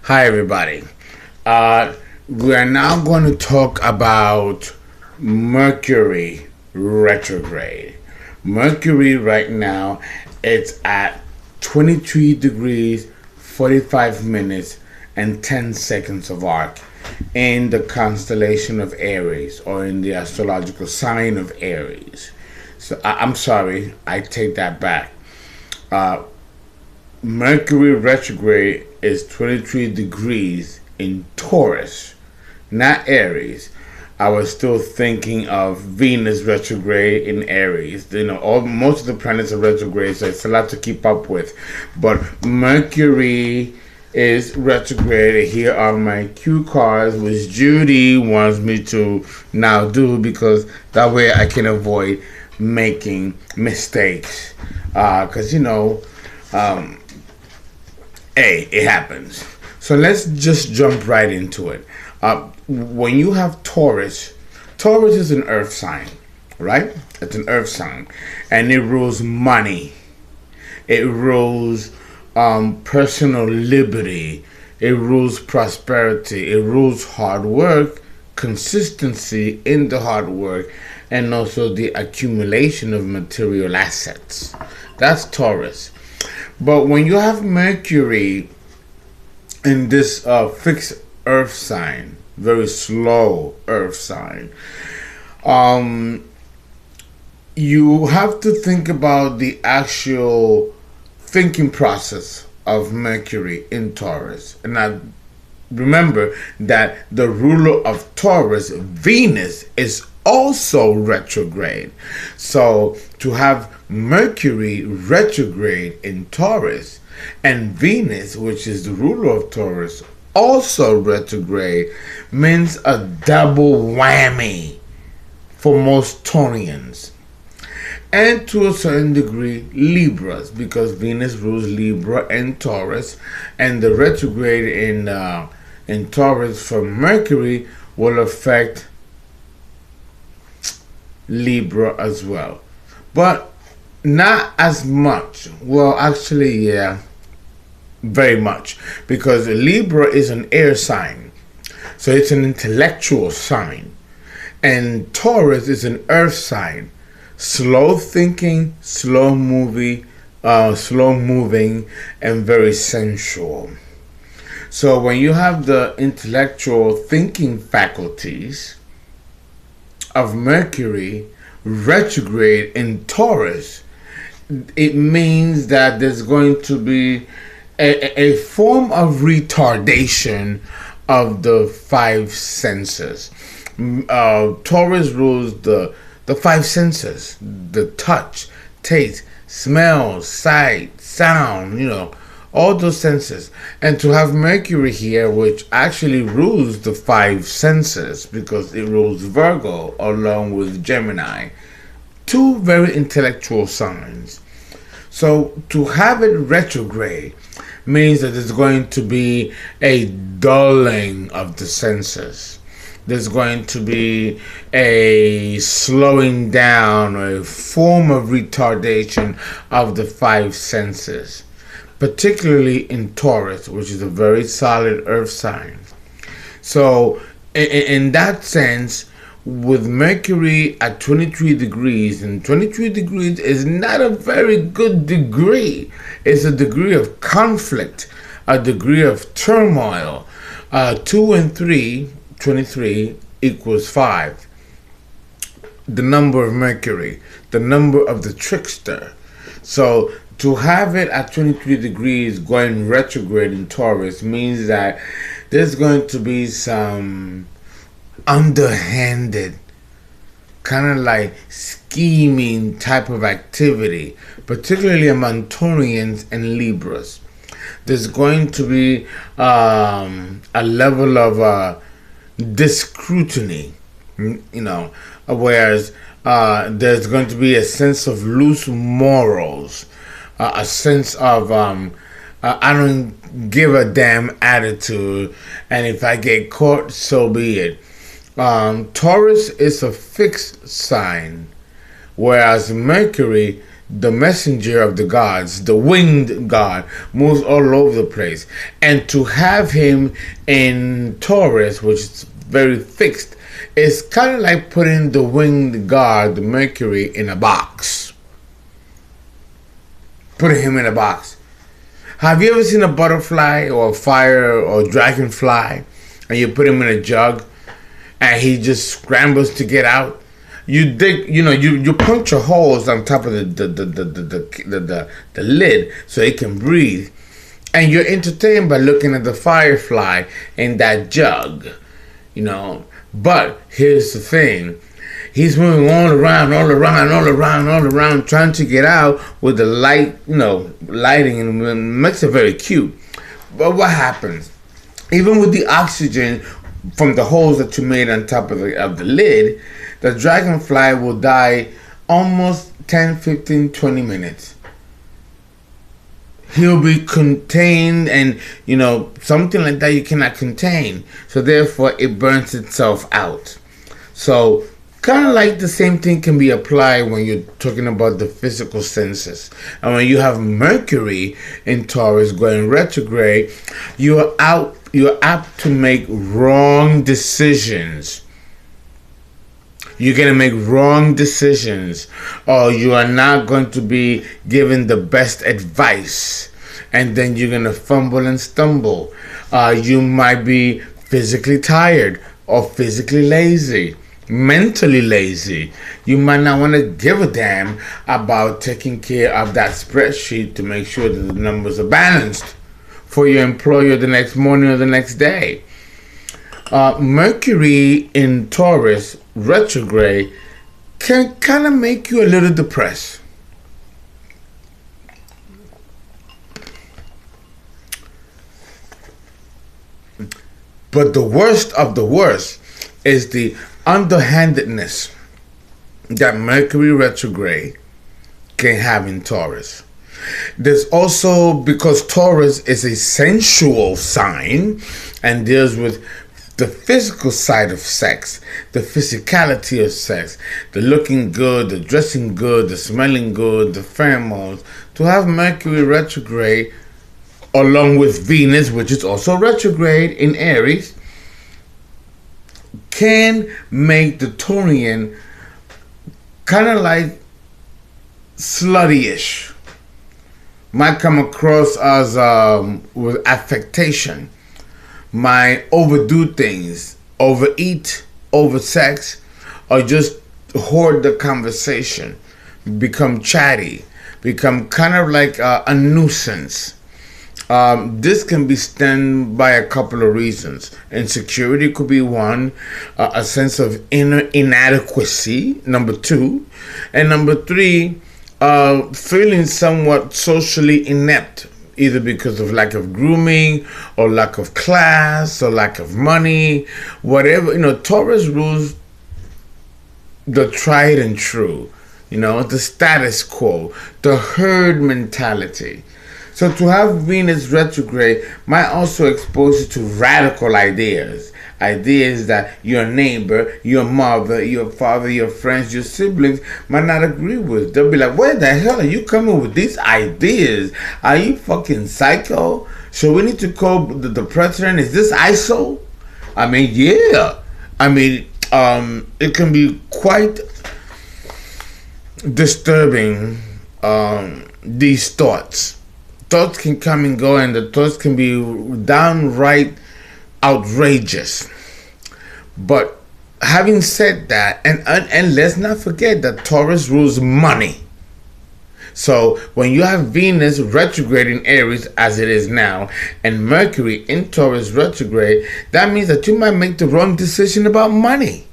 Hi, everybody. We are now going to talk about Mercury retrograde. Mercury right now, it's at 23 degrees, 45 minutes, and 10 seconds of arc in the constellation of Aries, or in the astrological sign of Aries. So I'm sorry, I take that back. Uh, Mercury retrograde is 23 degrees in Taurus, not Aries. I was still thinking of Venus retrograde in Aries. Most of the planets are retrograde, so it's a lot to keep up with. But Mercury is retrograde. Here are my cue cards, which Judy wants me to now do because that way I can avoid making mistakes. Because, hey, it happens. So let's just jump right into it. When you have Taurus, Taurus is an earth sign, right? It's an earth sign. And it rules money. It rules personal liberty. It rules prosperity. It rules hard work, consistency in the hard work, and also the accumulation of material assets. That's Taurus. But when you have Mercury in this fixed earth sign, very slow earth sign, you have to think about the actual thinking process of Mercury in Taurus. And now remember that the ruler of Taurus, Venus, is also retrograde. So to have Mercury retrograde in Taurus and Venus, which is the ruler of Taurus, also retrograde, means a double whammy for most Taurians. And to a certain degree, Libras, because Venus rules Libra and Taurus, and the retrograde in Taurus from Mercury will affect Libra as well. But not as much. Well, actually, yeah, very much. Because Libra is an air sign. So it's an intellectual sign. And Taurus is an earth sign. Slow thinking, slow moving, and very sensual. So when you have the intellectual thinking faculties of Mercury retrograde in Taurus, it means that there's going to be a form of retardation of the five senses. Taurus rules the five senses: the touch, taste, smell, sight, sound, all those senses. And to have Mercury here, which actually rules the five senses because it rules Virgo along with Gemini, two very intellectual signs. So to have it retrograde means that there's going to be a dulling of the senses. There's going to be a slowing down, or a form of retardation of the five senses, particularly in Taurus, which is a very solid earth sign. So in that sense, with Mercury at 23 degrees, and 23 degrees is not a very good degree. It's a degree of conflict, a degree of turmoil. 2 and 3, 23 equals 5. The number of Mercury, the number of the trickster. So to have it at 23 degrees going retrograde in Taurus means that there's going to be some underhanded, kind of like scheming type of activity, particularly among Taurians and Libras. There's going to be a level of discrutiny, whereas there's going to be a sense of loose morals, a sense of I don't give a damn attitude, and if I get caught, so be it. Taurus is a fixed sign, whereas Mercury the messenger of the gods, the winged god, moves all over the place. And to have him in Taurus, which is very fixed, is kind of like putting the winged god, the Mercury, in a box. Putting him in a box. Have you ever seen a butterfly or a fire or a dragonfly, and you put him in a jug and he just scrambles to get out? You dig, you puncture holes on top of the lid so it can breathe, and you're entertained by looking at the firefly in that jug, But here's the thing: he's moving all around, trying to get out with the light, lighting, and it makes it very cute. But what happens? Even with the oxygen from the holes that you made on top of the lid, the dragonfly will die almost 10, 15, 20 minutes. He'll be contained, and something like that you cannot contain. So therefore it burns itself out. So kind of like the same thing can be applied when you're talking about the physical senses. And when you have Mercury in Taurus going retrograde, you're apt to make wrong decisions. You're going to make wrong decisions, or you are not going to be given the best advice, and then you're going to fumble and stumble. You might be physically tired or physically lazy, mentally lazy. You might not want to give a damn about taking care of that spreadsheet to make sure that the numbers are balanced for your employer the next morning or the next day. Mercury in Taurus retrograde can kind of make you a little depressed. But the worst of the worst is the underhandedness that Mercury retrograde can have in Taurus. There's also, because Taurus is a sensual sign and deals with the physical side of sex, the physicality of sex, the looking good, the dressing good, the smelling good, the pheromones. To have Mercury retrograde along with Venus, which is also retrograde in Aries, can make the Taurian kind of like slutty-ish. Might come across as with affectation. Might overdo things, overeat, oversex, or just hoard the conversation, become chatty, become kind of like a nuisance. This can be stemmed by a couple of reasons. Insecurity could be one, a sense of inner inadequacy, number two, and number three, feeling somewhat socially inept, either because of lack of grooming or lack of class or lack of money, whatever. Taurus rules the tried and true, the status quo, the herd mentality. So to have Venus retrograde might also expose you to radical ideas that your neighbor, your mother, your father, your friends, your siblings might not agree with. They'll be like, where the hell are you coming with these ideas? Are you fucking psycho? So we need to call the president. Is this ISO? I mean, yeah. I mean, it can be quite disturbing, these thoughts. Thoughts can come and go, and the thoughts can be downright outrageous. But having said that, and let's not forget that Taurus rules money. So when you have Venus retrograde in Aries, as it is now, and Mercury in Taurus retrograde, that means that you might make the wrong decision about money.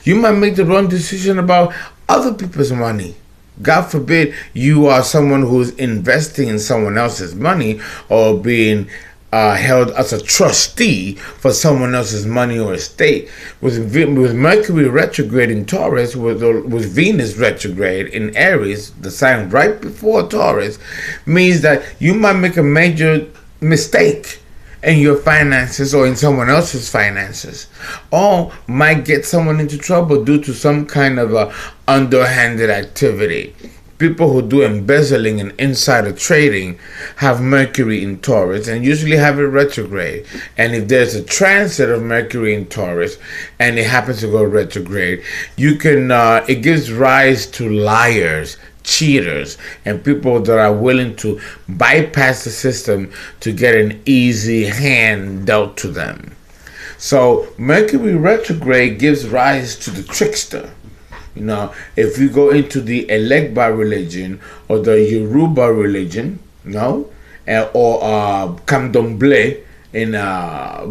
You might make the wrong decision about other people's money. God forbid you are someone who's investing in someone else's money or being held as a trustee for someone else's money or estate. With Mercury retrograde in Taurus, with Venus retrograde in Aries, the sign right before Taurus, means that you might make a major mistake in your finances or in someone else's finances, or might get someone into trouble due to some kind of a underhanded activity. people who do embezzling and insider trading have Mercury in Taurus and usually have it retrograde. And if there's a transit of Mercury in Taurus and it happens to go retrograde, you can it gives rise to liars, cheaters, and people that are willing to bypass the system to get an easy hand dealt to them. So Mercury retrograde gives rise to the trickster. You know, if you go into the Elegba religion or the Yoruba religion, or Candomblé in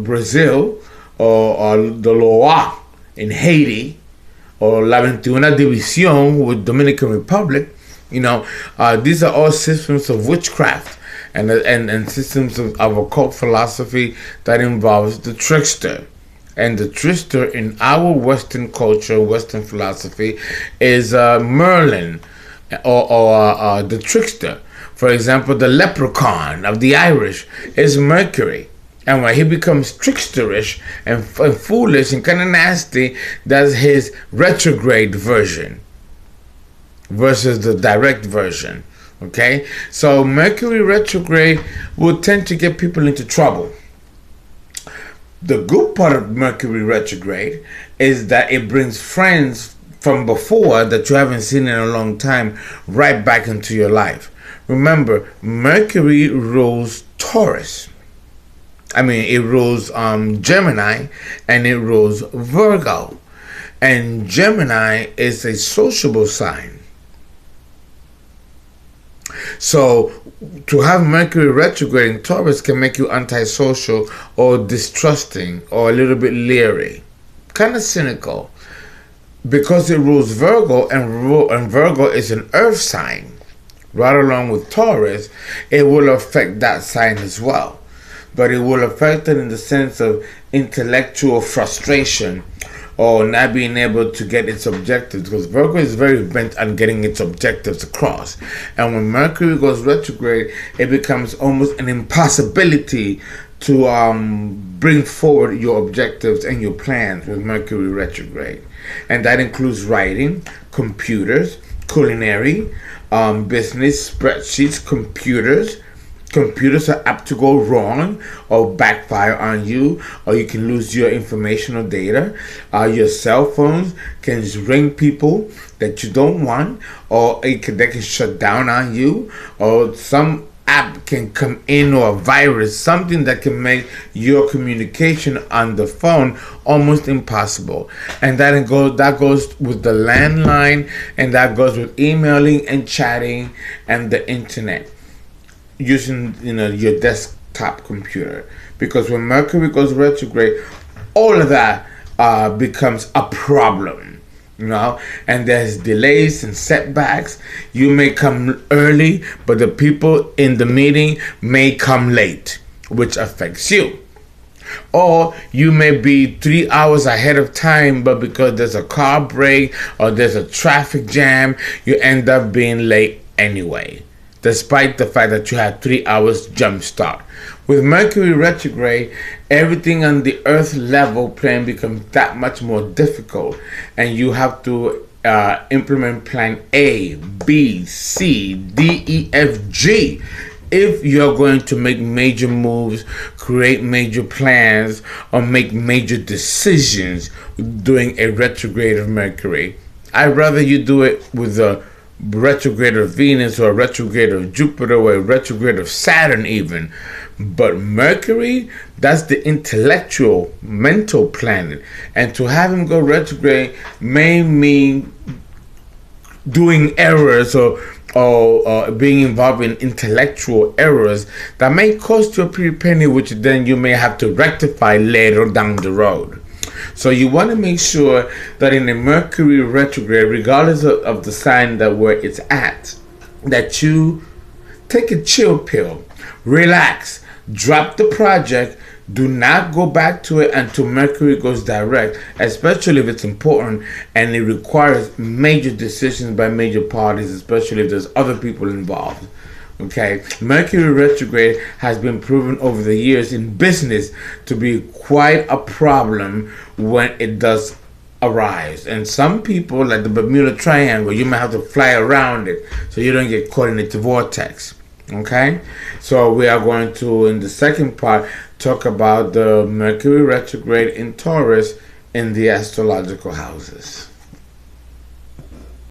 Brazil, or the Loa in Haiti, or La 21 División with Dominican Republic, these are all systems of witchcraft and systems of occult philosophy that involves the trickster. And the trickster in our Western culture, Western philosophy, is Merlin, or the trickster. For example, the leprechaun of the Irish is Mercury. And when he becomes tricksterish and foolish and kind of nasty, that's his retrograde version versus the direct version. Okay? So Mercury retrograde will tend to get people into trouble. The good part of Mercury retrograde is that it brings friends from before that you haven't seen in a long time right back into your life. Remember, Mercury rules Taurus. It rules Gemini, and it rules Virgo. And Gemini is a sociable sign. So to have Mercury retrograde in Taurus can make you antisocial or distrusting or a little bit leery, kind of cynical, because it rules Virgo, and Virgo is an earth sign. Right along with Taurus, it will affect that sign as well, but it will affect it in the sense of intellectual frustration or not being able to get its objectives, because Virgo is very bent on getting its objectives across. And when Mercury goes retrograde, it becomes almost an impossibility to bring forward your objectives and your plans with Mercury retrograde. And that includes writing, computers, culinary, business, spreadsheets, computers. Computers are apt to go wrong or backfire on you, or you can lose your information or data. Your cell phones can ring people that you don't want, or they can shut down on you, or some app can come in, or a virus, something that can make your communication on the phone almost impossible. And that goes with the landline, and that goes with emailing and chatting and the internet, using your desktop computer. Because when Mercury goes retrograde, all of that becomes a problem, and there's delays and setbacks. You may come early, but the people in the meeting may come late, which affects you. Or you may be 3 hours ahead of time, but because there's a car break or there's a traffic jam, you end up being late anyway, despite the fact that you had 3 hours jump start. With Mercury retrograde, everything on the Earth level plane becomes that much more difficult, and you have to implement plan A, B, C, D, E, F, G if you're going to make major moves, create major plans, or make major decisions during a retrograde of Mercury. I'd rather you do it with a retrograde of Venus, or a retrograde of Jupiter, or a retrograde of Saturn even. But Mercury, that's the intellectual, mental planet. And to have him go retrograde may mean doing errors or being involved in intellectual errors that may cost you a pretty penny, which then you may have to rectify later down the road. So you want to make sure that in a Mercury retrograde, regardless of the sign that where it's at, that you take a chill pill, relax, drop the project, do not go back to it until Mercury goes direct, especially if it's important and it requires major decisions by major parties, especially if there's other people involved. Okay, Mercury retrograde has been proven over the years in business to be quite a problem when it does arrives. And some people, like the Bermuda Triangle, you might have to fly around it so you don't get caught in its vortex. Okay? So we are going to, in the second part, talk about the Mercury retrograde in Taurus in the astrological houses.